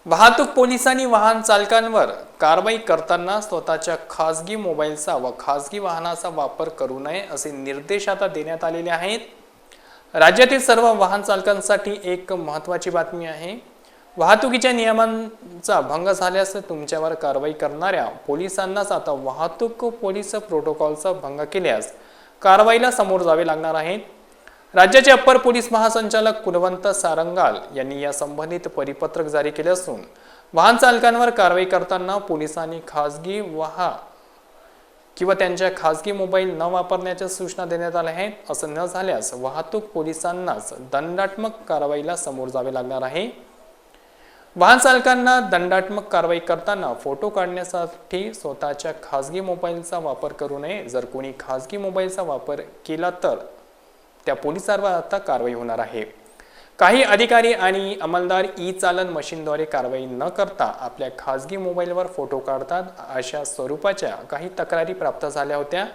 वाहतूक पोलिसांनी वाहन चालकांवर कारवाई करताना स्वतःच्या खासगी मोबाईलचा व खासगी वाहनाचा वापर करू नये असे निर्देश आता देण्यात आलेले आहेत। राज्यातील सर्व वाहन चालकांसाठी एक महत्त्वाची बातमी आहे। वाहतुकीच्या नियमांचा भंग झाल्यास तुमच्यावर कारवाई करणाऱ्या पोलिसांनाच आता वाहतूक पोलीस प्रोटोकॉलचा भंग केल्यास कारवाईला समोर जावे लागणार आहे। राज्याचे अप्पर पोलीस महासंचालक कुलवंत सारंगाल यांनी या संबंधित परिपत्रक जारी केले असून वाहन चालकांवर कारवाई करताना पोलिसांनी खासगी वाहन किंवा त्यांच्या खासगी मोबाईल न वापरण्याच्या सूचना देण्यात आल्या आहेत। असं न झाल्यास वाहतूक पोलिसांनाच दंडात्मक कारवाईला समोर जावे लागणार आहे। वाहन चालकांना दंडात्मक कारवाई करताना फोटो काढण्यासाठी स्वतःच्या खासगी मोबाईलचा वापर करू नये। जर कोणी खासगी मोबाईलचा वापर केला तर त्या पोलिसांवर आता कारवाई होणार आहे। काही अधिकारी आणि अंमलदार ई-चालन मशीनद्वारे कारवाई न करता आपल्या खासगी मोबाईलवर फोटो काढतात, अशा स्वरूपाच्या काही तक्रारी प्राप्त झाल्या होत्या।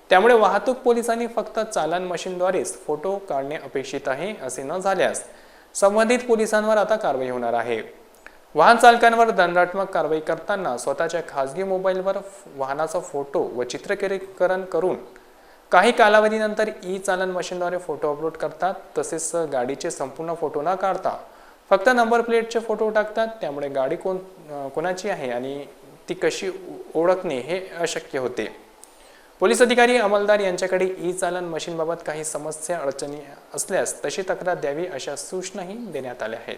त्यामुळे वाहतूक पोलिसांनी फक्त चालन मशीनद्वारेच फोटो काढणे अपेक्षित आहे। असे न झाल्यास संबंधित पोलिसांवर आता कारवाई होणार आहे। वाहन चालकांवर दंडात्मक कारवाई करताना स्वतःच्या खासगी मोबाईलवर वाहनाचा फोटो व चित्रीकरण करून काही कालावधीनंतर ई-चालन मशीनद्वारे फोटो अपलोड करतात। तसेच गाडीचे संपूर्ण फोटो न काढता फक्त नंबर प्लेटचे फोटो टाकतात। त्यामुळे गाडी कोणाची आहे आणि ती कशी ओळखणे हे अशक्य होते। पोलीस अधिकारी अंमलदार यांच्याकडे ई-चालन मशीनबाबत काही समस्या अडचणी असल्यास तशी तक्रार द्यावी, अशा सूचनाही देण्यात आल्या आहेत।